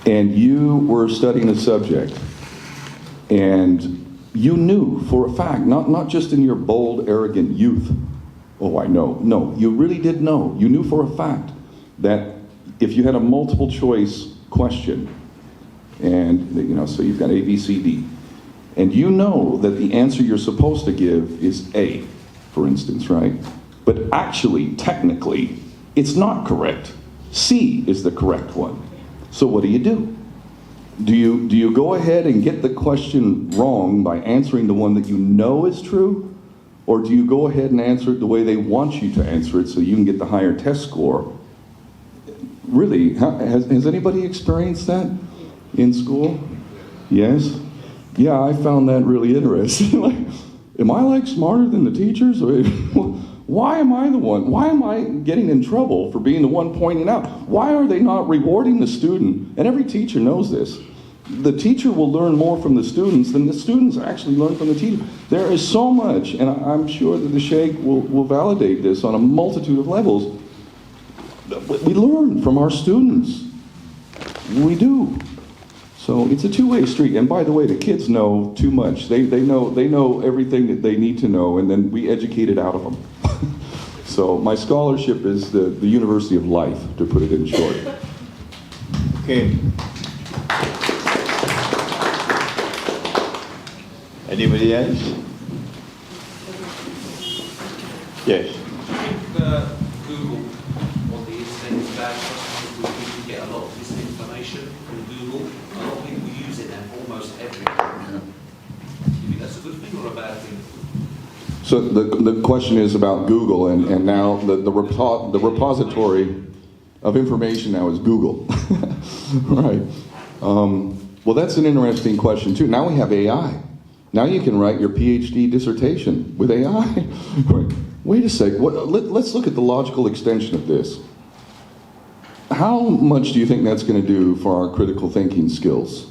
and you were studying a subject, and you knew for a fact, not just in your bold, arrogant youth, oh, I know. No, you really did know. You knew for a fact that if you had a multiple choice question, and so you've got A, B, C, D, and you know that the answer you're supposed to give is A, for instance, right? But actually, technically, it's not correct. C is the correct one. So what do? Do you go ahead and get the question wrong by answering the one that you know is true? Or do you go ahead and answer it the way they want you to answer it so you can get the higher test score? Really, has anybody experienced that in school? Yes? Yeah, I found that really interesting. Like, am I like smarter than the teachers? Why am I the one? Why am I getting in trouble for being the one pointing out? Why are they not rewarding the student? And every teacher knows this. The teacher will learn more from the students than the students actually learn from the teacher. There is so much, and I'm sure that the Sheikh will validate this on a multitude of levels. We learn from our students. We do. So it's a two-way street. And by the way, the kids know too much. They know everything that they need to know, and then we educate it out of them. So my scholarship is the University of Life, to put it in short. Okay. Anybody else? Yes. Google on the internet is bad for us because we get a lot of this information from Google. A lot of people use it and almost everything. Do you think that's a good thing or a bad thing? So the question is about Google, and now the repository of information now is Google. Right. Well, that's an interesting question too. Now we have AI. Now you can write your PhD dissertation with AI. Wait a sec. Let's look at the logical extension of this. How much do you think that's going to do for our critical thinking skills?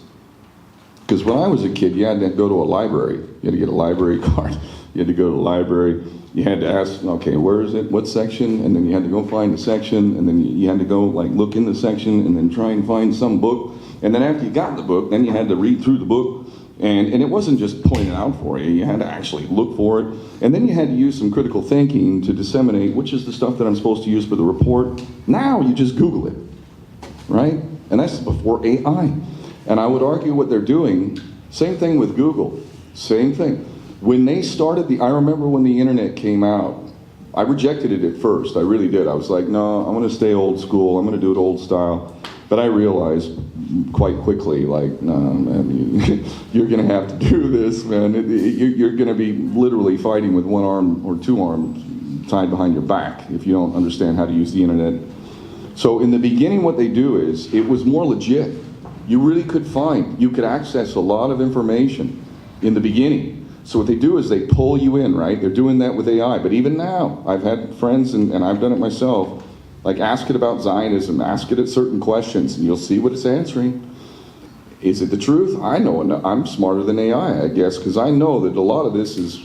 Because when I was a kid, you had to go to a library. You had to get a library card. You had to go to the library. You had to ask, okay, where is it? What section? And then you had to go find the section. And then you had to go look in the section and then try and find some book. And then after you got the book, then you had to read through the book. And it wasn't just pointed out for you. You had to actually look for it. And then you had to use some critical thinking to disseminate which is the stuff that I'm supposed to use for the report. Now you just Google it, right? And that's before AI. And I would argue what they're doing, same thing with Google, same thing. When they started I remember when the internet came out, I rejected it at first, I really did. I was like, no, I'm gonna stay old school, I'm gonna do it old style. But I realized quite quickly, no, man, you're gonna have to do this, man. You're gonna be literally fighting with one arm or two arms tied behind your back if you don't understand how to use the internet. So in the beginning, what they do is, it was more legit. You really could you could access a lot of information in the beginning. So what they do is they pull you in, right? They're doing that with AI. But even now, I've had friends, and I've done it myself, ask it about Zionism, ask it at certain questions, and you'll see what it's answering. Is it the truth? I know, I'm smarter than AI, I guess, because I know that a lot of this is,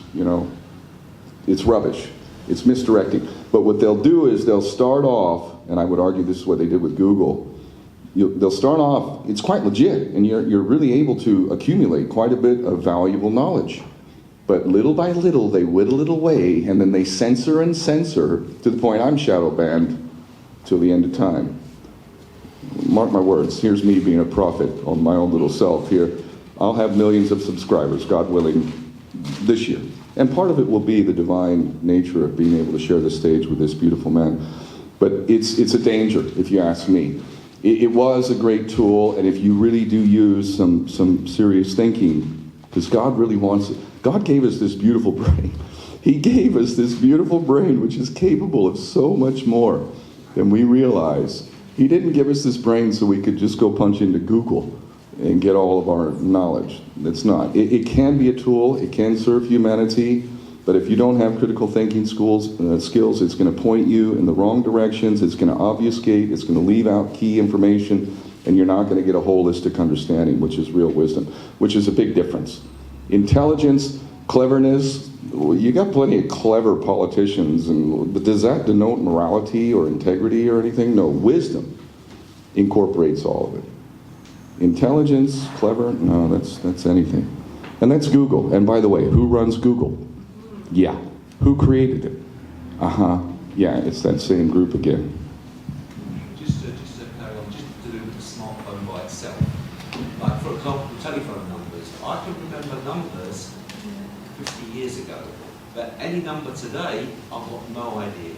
it's rubbish. It's misdirecting. But what they'll do is they'll start off, and I would argue this is what they did with Google, they'll start off, it's quite legit, and you're really able to accumulate quite a bit of valuable knowledge. But little by little, they whittle it away, and then they censor and censor to the point I'm shadow banned till the end of time. Mark my words, here's me being a prophet on my own little self here. I'll have millions of subscribers, God willing, this year. And part of it will be the divine nature of being able to share the stage with this beautiful man. But it's a danger, if you ask me. It was a great tool, and if you really do use some serious thinking, because God really wants it. God gave us this beautiful brain. He gave us this beautiful brain, which is capable of so much more than we realize. He didn't give us this brain so we could just go punch into Google and get all of our knowledge. That's not. It can be a tool. It can serve humanity. But if you don't have critical thinking skills, it's going to point you in the wrong directions. It's going to obfuscate. It's going to leave out key information. And you're not going to get a holistic understanding, which is real wisdom, which is a big difference. Intelligence, cleverness, you got plenty of clever politicians, but does that denote morality or integrity or anything? No, wisdom incorporates all of it. Intelligence, clever, no, that's anything. And that's Google. And by the way, who runs Google? Yeah. Who created it? Yeah, it's that same group again. Just to carry on, just to do with the smartphone by itself. Like, for example, telephone numbers. I can remember numbers 50 years ago, but any number today, I've got no idea.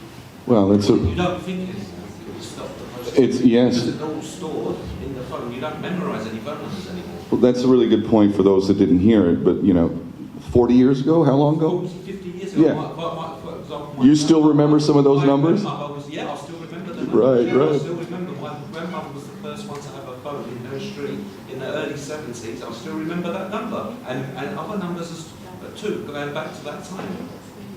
Well, it's You don't think anymore. You stop the process. It's, yes. Because it's all stored in the phone. You don't memorize any phone numbers anymore. Well, that's a really good point for those that didn't hear it, but 40 years ago, how long ago? 50 years ago, Yeah. for example, You still remember some of those numbers? Yeah, I still remember the numbers. Right, Yeah, right. I still remember. My grandmother was the first one to have a phone in her street in the early 70s. I still remember that number. And other numbers too, going back to that time.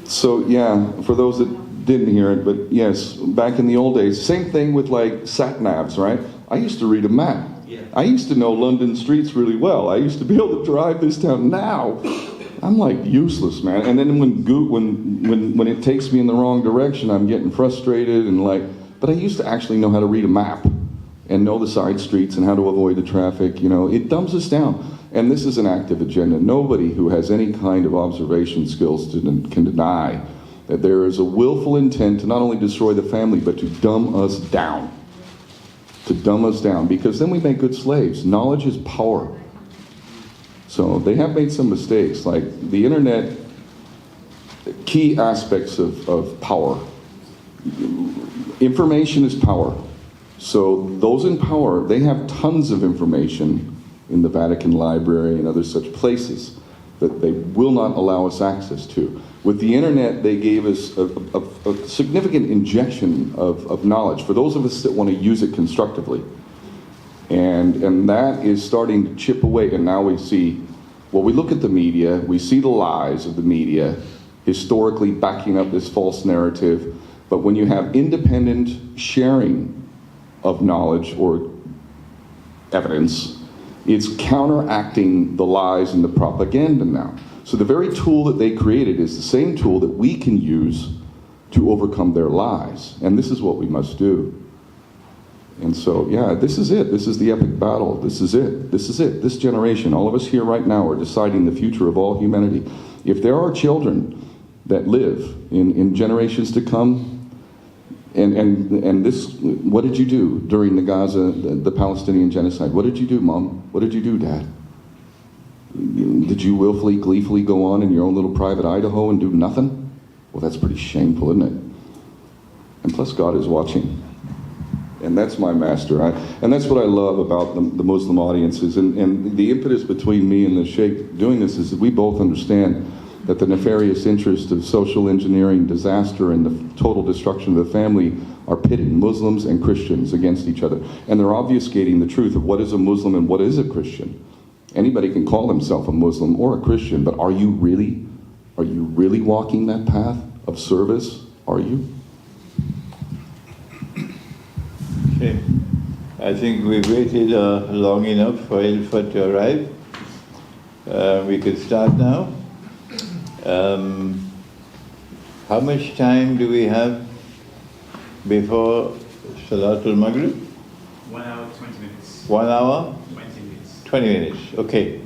So yeah, for those that didn't hear it, but yes, back in the old days, same thing with like sat navs, right? I used to read a map. Yeah. I used to know London streets really well. I used to be able to drive this town. Now, I'm like useless, man. And then when it takes me in the wrong direction, I'm getting frustrated and like. But I used to actually know how to read a map and know the side streets and how to avoid the traffic. It dumbs us down. And this is an active agenda. Nobody who has any kind of observation skills can deny that there is a willful intent to not only destroy the family, but to dumb us down. To dumb us down, because then we make good slaves. Knowledge is power. So they have made some mistakes, like the internet, key aspects of power. Information is power. So those in power, they have tons of information in the Vatican Library and other such places that they will not allow us access to. With the internet, they gave us a significant injection of knowledge for those of us that want to use it constructively. And that is starting to chip away. And now we see, we look at the media, we see the lies of the media, historically backing up this false narrative. But when you have independent sharing of knowledge or evidence, it's counteracting the lies and the propaganda now. So the very tool that they created is the same tool that we can use to overcome their lies. And this is what we must do. And so, yeah, this is it. This is the epic battle. This is it. This is it. This generation, all of us here right now are deciding the future of all humanity. If there are children that live in generations to come, and this, what did you do during the Gaza, the Palestinian genocide? What did you do, Mom? What did you do, Dad? Did you willfully, gleefully go on in your own little private Idaho and do nothing? Well, that's pretty shameful, isn't it? And plus, God is watching. And that's my master. And that's what I love about the Muslim audiences. And the impetus between me and the Sheikh doing this is that we both understand that the nefarious interest of social engineering, disaster, and the total destruction of the family are pitting Muslims and Christians against each other. And they're obfuscating the truth of what is a Muslim and what is a Christian. Anybody can call himself a Muslim or a Christian, but are you really walking that path of service? Are you? Okay. I think we waited long enough for Ilford to arrive. We could start now. How much time do we have before Salatul Maghrib? 1 hour, 20 minutes. 1 hour? 20 minutes. 20 minutes, okay.